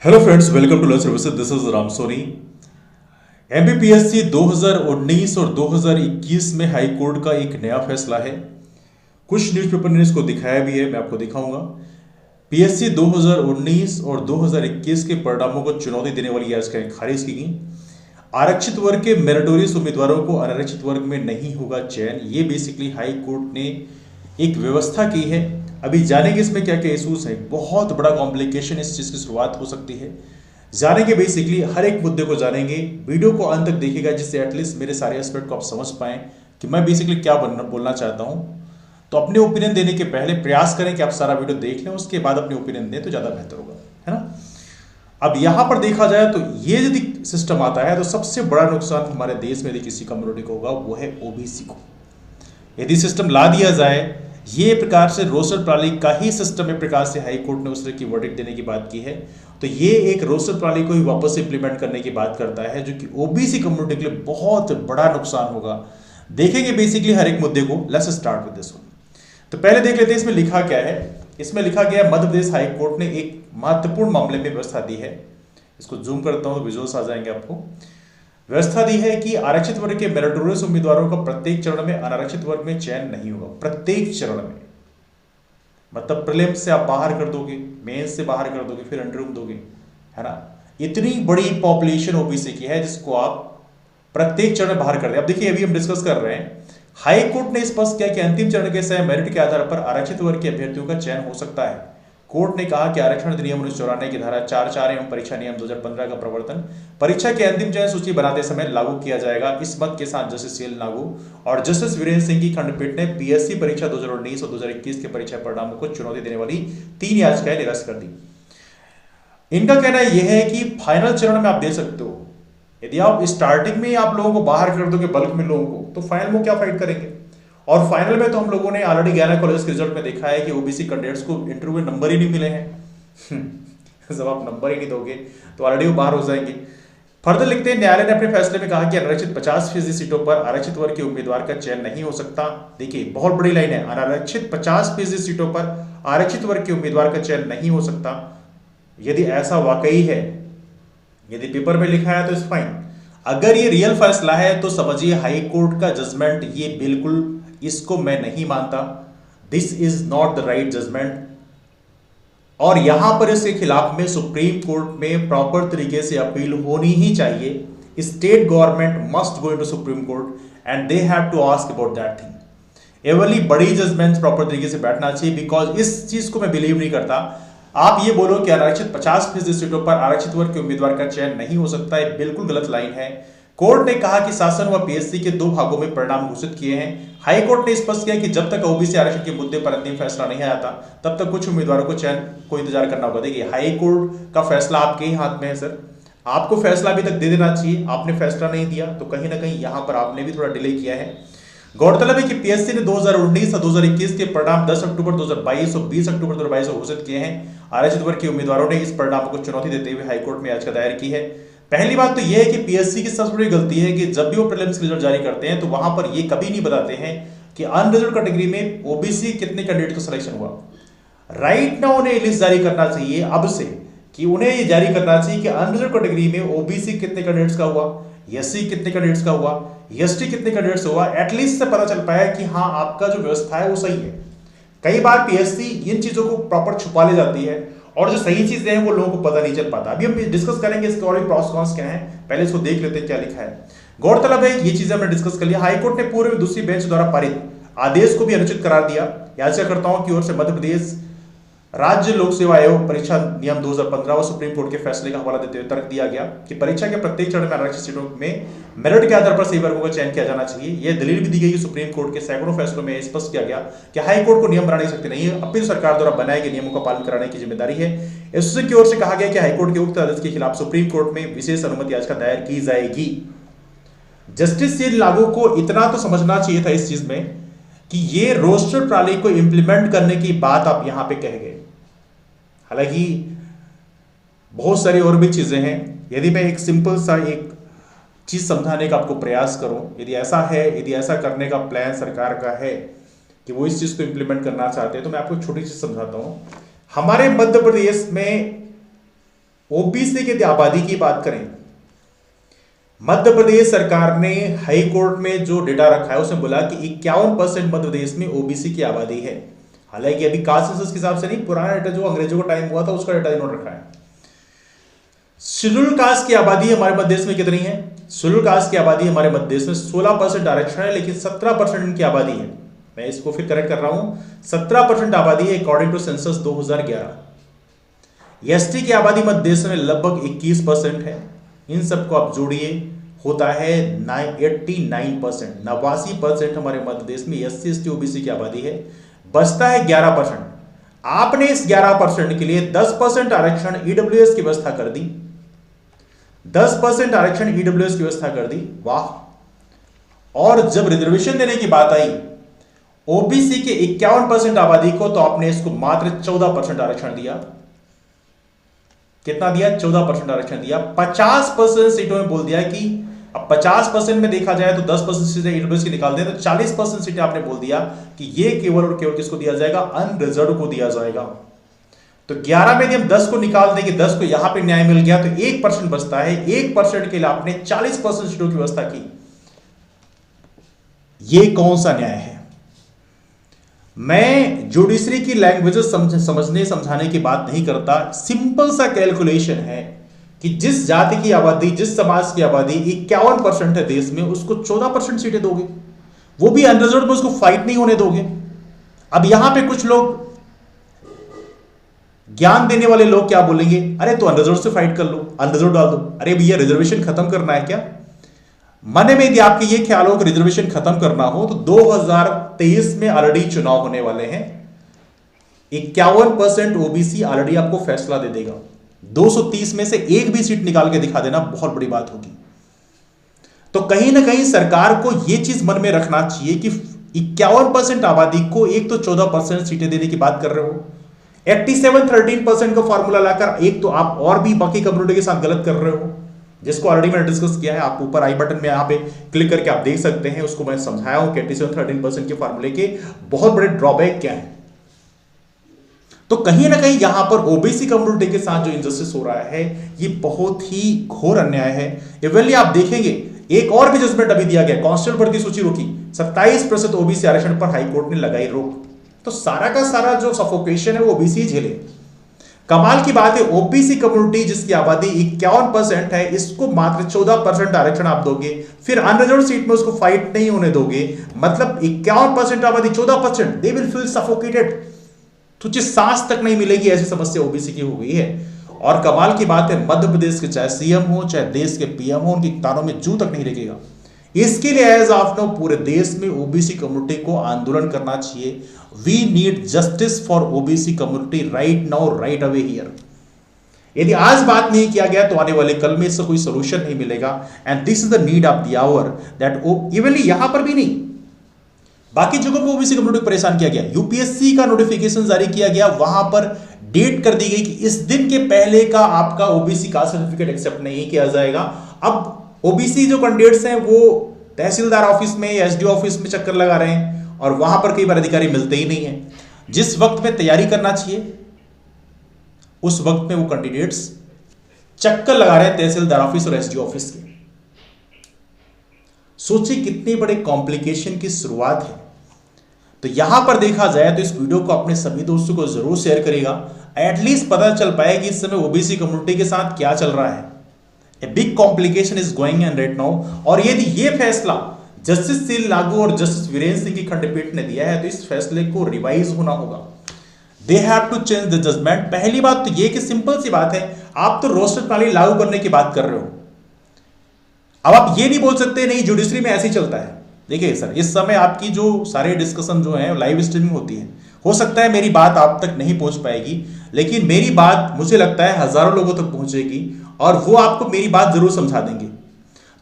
Hello friends, welcome to learn services. This is Ram Soni. MPPSC 2019 और 2021 में high court का एक नया फैसला है। कुछ न्यूज़पेपर ने इसको दिखाया भी है, मैं आपको दिखाऊंगा। पीएससी 2019 और 2021 के परिणामों को चुनौती देने वाली याचिकाएं खारिज की गई। आरक्षित वर्ग के मेरिटोरियस उम्मीदवारों को अनारक्षित वर्ग में नहीं होगा चयन, ये बेसिकली हाई कोर्ट ने एक व्यवस्था की है। अभी जानेंगे इसमें क्या क्या इशूज है। बहुत बड़ा कॉम्प्लिकेशन इस चीज की शुरुआत हो सकती है। जानेंगे बेसिकली हर एक मुद्दे को जानेंगे। वीडियो को अंत तक देखिएगा जिससे एटलीस्ट मेरे सारे एस्पेक्ट को आप समझ पाएं कि मैं बेसिकली क्या बोलना चाहता हूं। तो अपने ओपिनियन देने के पहले प्रयास करें कि आप सारा वीडियो देख लें, उसके बाद अपने ओपिनियन दें तो ज्यादा बेहतर होगा, है ना। अब यहां पर देखा जाए तो ये यदि सिस्टम आता है तो सबसे बड़ा नुकसान हमारे देश में यदि किसी कम्युनिटी को होगा वो है ओबीसी को। यदि सिस्टम ला दिया जाए, ये प्रकार से रोस्टर प्रणाली का ही सिस्टम एक प्रकार से हाई कोर्ट ने उस तरह की वर्डिक्ट देने की बात की है, तो ये एक रोस्टर प्रणाली को ही वापस इंप्लीमेंट करने की बात करता है, जो कि ओबीसी कम्युनिटी के लिए बहुत बड़ा नुकसान होगा। देखेंगे बेसिकली हर एक मुद्दे को। Let's start with this one. तो पहले देख लेते हैं इसमें लिखा क्या है। इसमें लिखा गया है मध्य प्रदेश हाई कोर्ट ने एक महत्वपूर्ण मामले में व्यवस्था दी है। इसको जूम करता हूं तो विजुअल्स आ जाएंगे आपको। व्यवस्था दी है कि आरक्षित वर्ग के मेरिटोरियस उम्मीदवारों का प्रत्येक चरण में अनारक्षित वर्ग में चयन नहीं होगा। प्रत्येक चरण में मतलब प्रीलिम्स से आप बाहर कर दोगे, मेंस से बाहर कर दोगे, फिर अंडरव्यूम दोगे, है ना। इतनी बड़ी पॉपुलेशन ओबीसी की है जिसको आप प्रत्येक चरण में बाहर कर दे। अब देखिए, अभी हम डिस्कस कर रहे हैं, हाई कोर्ट ने स्पष्ट किया कि अंतिम चरण के समय मेरिट के आधार पर आरक्षित वर्ग के अभ्यर्थियों का चयन हो सकता है। कोर्ट ने कहा कि आरक्षण अधिनियम 1994 की धारा 4(4) एवं परीक्षा नियम 2015 का प्रवर्तन परीक्षा के अंतिम चयन सूची बनाते समय लागू किया जाएगा। इस मत के साथ जस्टिस सीएल नागू और जस्टिस वीरेंद्र सिंह की खंडपीठ ने पीएससी परीक्षा 2019 और 2021 के परीक्षा परिणामों को चुनौती देने वाली 3 याचिकाएं निरस्त कर दी। इनका कहना यह है कि फाइनल चरण में आप दे सकते हो। यदि आप स्टार्टिंग में आप लोगों को बाहर कर दोगे, बल्क में लोगों को, तो फाइनल में क्या फाइट करेंगे। और फाइनल में तो हम लोगों ने ऑलरेडी 11 कॉलेज के रिजल्ट में देखा है कि ओबीसी कैंडिडेट्स को इंटरव्यू में नंबर ही नहीं मिले हैं। जब आप नंबर ही नहीं दोगे तो ऑलरेडी वो बाहर हो जाएंगे। फर्दर लिखते हैं, न्यायालय ने अपने फैसले में कहा कि अनारक्षित 50% सीटों पर आरक्षित वर्ग के उम्मीदवार का चयन नहीं हो सकता। देखिए, बहुत बड़ी लाइन है। अनारक्षित 50% सीटों पर आरक्षित वर्ग के उम्मीदवार का चयन नहीं हो सकता। यदि ऐसा वाकई है, यदि पेपर में लिखा है तो इट्स फाइन। अगर ये रियल फैसला है तो समझिए हाई कोर्ट का जजमेंट ये बिल्कुल, इसको मैं नहीं मानता। This is not the right judgment. और यहां पर इसके खिलाफ में सुप्रीम कोर्ट में प्रॉपर तरीके से अपील होनी ही चाहिए। State government must go into supreme court and they have to ask about that thing. एवरली बड़ी जजमेंट प्रॉपर तरीके से बैठना चाहिए, बिकॉज इस चीज को मैं बिलीव नहीं करता। आप ये बोलो कि आरक्षित 50% सीटों पर आरक्षित वर्ग के उम्मीदवार का चयन नहीं हो सकता है, बिल्कुल गलत लाइन है। कोर्ट ने कहा कि शासन व पीएससी के 2 भागों में परिणाम घोषित किए हैं। हाई कोर्ट ने स्पष्ट किया कि जब तक ओबीसी आरक्षण के मुद्दे पर अंतिम फैसला नहीं आता तब तक कुछ उम्मीदवारों को चयन को इंतजार करना होगा। देखिए, हाई कोर्ट का फैसला आपके ही हाथ में है सर। आपको फैसला अभी तक दे देना चाहिए, आपने फैसला नहीं दिया तो कहीं ना कहीं यहां पर आपने भी थोड़ा डिले किया है। गौरतलब है कि पीएससी ने 2019 और 2021 के परिणाम 10 अक्टूबर 2022 और 20 अक्टूबर 2022 को घोषित किए हैं। आरक्षित वर्ग के उम्मीदवारों ने इस परिणाम को चुनौती देते हुए हाईकोर्ट में याचिका दायर की है। पहली बात तो यह है कि पीएससी की सबसे बड़ी गलती है कि जब भी वो प्रीलिम्स रिजल्ट जारी करते हैं तो वहां पर ये कभी नहीं बताते हैं कि अनरिजर्व कैटेगरी में ओबीसी कितने कैंडिडेट का सिलेक्शन हुआ। राइट नाउ उन्हें लिस्ट जारी करना चाहिए अब से, कि उन्हें ये जारी करना चाहिए कि अनरिजर्व कैटेगरी में ओबीसी कितने कैंडिडेट्स का हुआ, एससी कितने कैंडिडेट्स का हुआ, एसटी कितने कैंडिडेट्स हुआ। एटलीस्ट से पता चल पाया कि हाँ, आपका जो व्यवस्था है वो सही है। कई बार पीएससी इन चीजों को प्रॉपर छुपा ले जाती है और जो सही चीजें हैं वो लोगों को पता नहीं चल पाता। अभी हम डिस्कस करेंगे इसके और भी प्रॉस कॉन्स क्या हैं, पहले इसको देख लेते हैं क्या लिखा है। गौरतलब है ये चीजें हमने डिस्कस कर लिया। हाईकोर्ट ने पूर्व में दूसरी बेंच द्वारा पारित आदेश को भी अनुचित करार दिया। याचिकाकर्ताओं की ओर से मध्य प्रदेश राज्य लोक सेवा आयोग परीक्षा नियम 2015 और सुप्रीम कोर्ट के फैसले का हवाला देते हुए तर्क दिया गया कि परीक्षा के प्रत्येक चरण में आरक्षित सीटों में मेरिट के आधार पर सही वर्गों का चयन किया जाना चाहिए। यह दलील भी दी गई कि सुप्रीम कोर्ट के सैकड़ों फैसलों में स्पष्ट किया गया कि हाई कोर्ट को नियम बनाने की शक्ति नहीं है, अपील सरकार द्वारा बनाए गए नियमों का पालन कराने की जिम्मेदारी है। एसोसिएशन की ओर से कहा गया कि हाईकोर्ट के उक्त आदेश के खिलाफ सुप्रीम कोर्ट में विशेष अनुमति याचिका दायर की जाएगी। जस्टिस सीएल नागू को इतना तो समझना चाहिए था इस चीज में कि ये रोस्टर प्रणाली को इंप्लीमेंट करने की बात आप यहां पे कह गए। हालांकि बहुत सारी और भी चीजें हैं। यदि मैं एक सिंपल सा एक चीज समझाने का आपको प्रयास करूं, यदि ऐसा है, यदि ऐसा करने का प्लान सरकार का है कि वो इस चीज को इंप्लीमेंट करना चाहते हैं, तो मैं आपको एक छोटी चीज समझाता हूं। हमारे मध्य प्रदेश में ओबीसी की आबादी की बात करें, मध्य प्रदेश सरकार ने हाई कोर्ट में जो डेटा रखा है उसमें बोला कि 51% मध्य प्रदेश में ओबीसी की आबादी है। हालांकि अभी कास्ट सेंसस के हिसाब से नहीं, पुराना डेटा जो अंग्रेजों का टाइम हुआ था उसका डेटा इन्होंने रखा है। शेड्यूल कास्ट की आबादी हमारे मध्य प्रदेश में कितनी है? शेड्यूल कास्ट की आबादी हमारे मध्य प्रदेश में 16% आरक्षण है, लेकिन 17% इनकी आबादी है। मैं इसको फिर करेक्ट कर रहा हूं, 17% आबादी है अकॉर्डिंग टू सेंसस 2011। एसटी की आबादी मध्य प्रदेश में लगभग 21% है। इन सबको आप जोड़िए, होता है 89%, 89% हमारे मध्य प्रदेश में एससी एसटी ओबीसी की आबादी है। बचता है 11%। आपने इस 11% के लिए 10% आरक्षण ईडब्ल्यूएस की व्यवस्था कर दी, 10% आरक्षण ईडब्ल्यूएस की व्यवस्था कर दी, वाह। और जब रिजर्वेशन देने की बात आई ओबीसी के 51% आबादी को, तो आपने इसको मात्र 14% आरक्षण दिया। कितना दिया? 14% आरक्षण दिया। 50% सीटों में बोल दिया कि अब 50% में देखा जाए तो 10% सीटें ईडब्ल्यूएस की निकाल दें, तो 40% सीटें आपने बोल दिया कि ये केवल और केवल किसको दिया जाएगा? अनरिजर्व को दिया जाएगा। तो 11 में हम 10 को निकाल देंगे, 10 को यहां पे न्याय मिल गया, तो 1% बचता है। 1% के लिए आपने 40% सीटों की व्यवस्था की। ये कौन सा न्याय है? मैं जुडिशरी की लैंग्वेजेस समझने समझाने की बात नहीं करता। सिंपल सा कैलकुलेशन है कि जिस जाति की आबादी, जिस समाज की आबादी 51% है देश में, उसको 14% सीटें दोगे, वो भी अनरिजर्व में, उसको फाइट नहीं होने दोगे। अब यहां पे कुछ लोग ज्ञान देने वाले लोग क्या बोलेंगे? अरे तो अनरिजर्व से फाइट कर लो, अनरिजर्व डाल दो। अरे भैया, रिजर्वेशन खत्म करना है क्या? मन में यदि आपके ये ख्याल हो कि रिजर्वेशन खत्म करना हो, तो 2023 में ऑलरेडी चुनाव होने वाले हैं। 51% ओबीसी ऑलरेडी आपको फैसला दे देगा। 230 में से एक भी सीट निकाल के दिखा देना, बहुत बड़ी बात होगी। तो कहीं ना कहीं सरकार को यह चीज मन में रखना चाहिए कि 51% आबादी को एक तो 14% सीटें देने की बात कर रहे हो, 87-13% का फॉर्मूला लाकर एक तो आप और भी बाकी कम्युनिटी के साथ गलत कर रहे हो, जिसको ऑलरेडी मैंने डिस्कस किया है। आप ऊपर आई बटन में यहां पे क्लिक करके आप देख सकते हैं, उसको मैं समझाया हूं कि 87-13% के फॉर्मूले के बहुत बड़े ड्रॉबैक क्या है। तो कहीं ना कहीं यहां पर ओबीसी कम्युनिटी के साथ जो इंजस्टिस हो रहा है, ये बहुत ही घोर अन्याय है। इवेंटली आप देखेंगे एक और भी जजमेंट अभी दिया गया, कांस्टेबल भर्ती सूची रोकी, 27% ओबीसी आरक्षण पर हाईकोर्ट ने लगाई रोक। तो सारा का सारा जो सफोकेशन है वो ओबीसी झेले। कमाल की बात है, ओबीसी कम्युनिटी जिसकी आबादी 51% है, इसको मात्र 14% आरक्षण आप दोगे, फिर अनरिजर्व सीट में उसको फाइट नहीं होने दोगे। मतलब 51% आबादी 14%, दे विल फील सफोकेटेड। तुझे सांस तक नहीं मिलेगी, ऐसी समस्या ओबीसी की हो गई है। और कमाल की बात है, मध्य प्रदेश के चाहे सीएम हो चाहे देश के पीएम हो, उनकी कानों में जू तक नहीं लगेगा। इसके लिए एज ऑफ नाउ पूरे देश में ओबीसी कम्युनिटी को आंदोलन करना चाहिए। We need justice for OBC community right now, right away here. यदि आज बात नहीं किया गया तो आने वाले कल में इससे कोई सोल्यूशन नहीं मिलेगा। And this is the need of the hour that evenly यहां पर भी नहीं, बाकी जगहों पर ओबीसी कम्युनिटी को परेशान किया गया। यूपीएससी का नोटिफिकेशन जारी किया गया, वहां पर डेट कर दी गई कि इस दिन के पहले का आपका ओबीसी कास्ट सर्टिफिकेट एक्सेप्ट नहीं किया जाएगा। अब ओबीसी जो कैंडिडेट्स हैं वो तहसीलदार ऑफिस में, एसडीओ ऑफिस में चक्कर लगा रहे हैं और वहां पर कई बार अधिकारी मिलते ही नहीं है। जिस वक्त में तैयारी करना चाहिए उस वक्त में वो कैंडिडेट्स चक्कर लगा रहे हैं तहसीलदार ऑफिस और एसडीओ ऑफिस के। सोचिए कितने बड़े कॉम्प्लिकेशन की शुरुआत है। तो यहां पर देखा जाए तो इस वीडियो को अपने सभी दोस्तों को जरूर शेयर करेगा, एटलीस्ट पता चल पाए कि इस समय ओबीसी कम्युनिटी के साथ क्या चल रहा है। A big complication is going on right now. और यदि ये फैसला जस्टिस सील लागू और जस्टिस वीरेंद्र सिंह की खंडपीठ ने दिया है तो इस फैसले को रिवाइज होना होगा। They have to change the judgment. पहली बात तो ये कि सिंपल सी बात है, आप तो रोस्टर प्रणाली लागू करने की बात कर रहे हो। अब आप ये नहीं बोल सकते नहीं जुडिशरी में ऐसे ही चलता है। देखिए सर, इस समय आपकी जो सारे डिस्कशन जो है लाइव स्ट्रीमिंग होती है, हो सकता है मेरी बात आप तक नहीं पहुंच पाएगी, लेकिन मेरी बात मुझे लगता है हजारों लोगों तक पहुंचेगी और वो आपको मेरी बात जरूर समझा देंगे।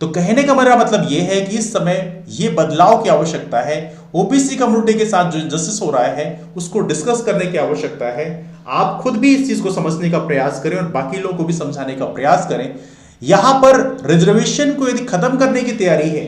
तो कहने का मेरा मतलब यह है कि इस समय ये बदलाव की आवश्यकता है। ओबीसी कम्युनिटी के साथ जो इनजस्टिस हो रहा है उसको डिस्कस करने की आवश्यकता है। आप खुद भी इस चीज को समझने का प्रयास करें और बाकी लोगों को भी समझाने का प्रयास करें। यहां पर रिजर्वेशन को यदि खत्म करने की तैयारी है,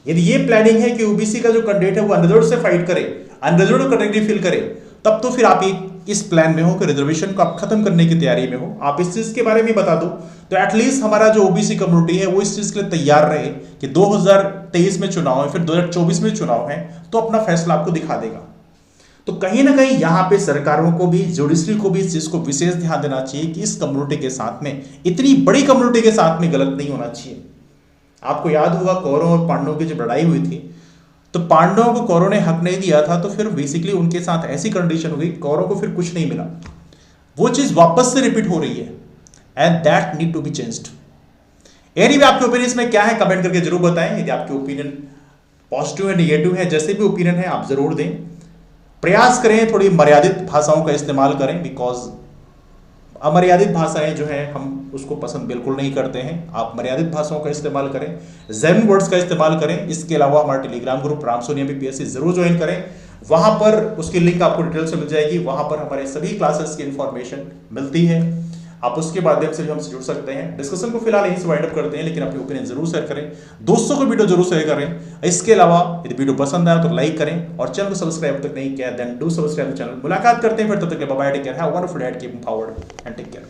यदि ये प्लानिंग है कि ओबीसी का जो कैंडिडेट है वो अनरिजर्व से फाइट करे, अनरिजर्व कैटेगरी फिल करे, तब तो फिर आप एक इस प्लान में हो कि रिजर्वेशन को आप खत्म करने की तैयारी में हो, आप इस चीज के बारे में बता दो, तो एटलीस्ट हमारा जो ओबीसी कम्युनिटी है वो इस चीज के लिए तैयार रहे कि 2023 में चुनाव है, फिर 2024 में चुनाव है, तो अपना फैसला आपको दिखा देगा। तो कहीं ना कहीं यहां पे सरकारों को भी, जुडिशरी को भी इस चीज को विशेष ध्यान देना चाहिए कि इस कम्युनिटी के साथ में, इतनी बड़ी कम्युनिटी के साथ में गलत नहीं होना चाहिए। आपको याद होगा कौरवों और पांडवों की जब लड़ाई हुई थी, तो पांडवों को कौरवों ने हक नहीं दिया था, तो फिर बेसिकली उनके साथ ऐसी कंडीशन हो गई, कौरवों को फिर कुछ नहीं मिला। वो चीज वापस से रिपीट हो रही है, and that need to be changed. Anyway, आपके ओपिनियन में क्या है कमेंट करके जरूर बताएं। यदि आपके ओपिनियन पॉजिटिव है, नेगेटिव है, जैसे भी ओपिनियन है आप जरूर दें। प्रयास करें थोड़ी मर्यादित भाषाओं का इस्तेमाल करें, बिकॉज अमर्यादित भाषाएं जो है हम उसको पसंद बिल्कुल नहीं करते हैं। आप मर्यादित भाषाओं का इस्तेमाल करें, जेन वर्ड्स का इस्तेमाल करें। इसके अलावा हमारा टेलीग्राम ग्रुप रामसोनी एमबीपीएससी जरूर ज्वाइन करें, वहां पर उसकी लिंक आपको डिटेल से मिल जाएगी। वहां पर हमारे सभी क्लासेस की इंफॉर्मेशन मिलती है, आप उसके माध्यम से भी हमसे जुड़ सकते हैं। डिस्कशन को फिलहाल यहीं से वाइंड अप करते हैं, लेकिन अपनी ओपिनियन जरूर शेयर करें, दोस्तों को वीडियो जरूर शेयर करें। इसके अलावा यदि वीडियो पसंद आया तो लाइक करें, और चैनल को सब्सक्राइब तक नहीं किया then do subscribe the channel. मुलाकात करते हैं फिर, तब तक के bye bye, take care, have a wonderful day, keep empowered and take care.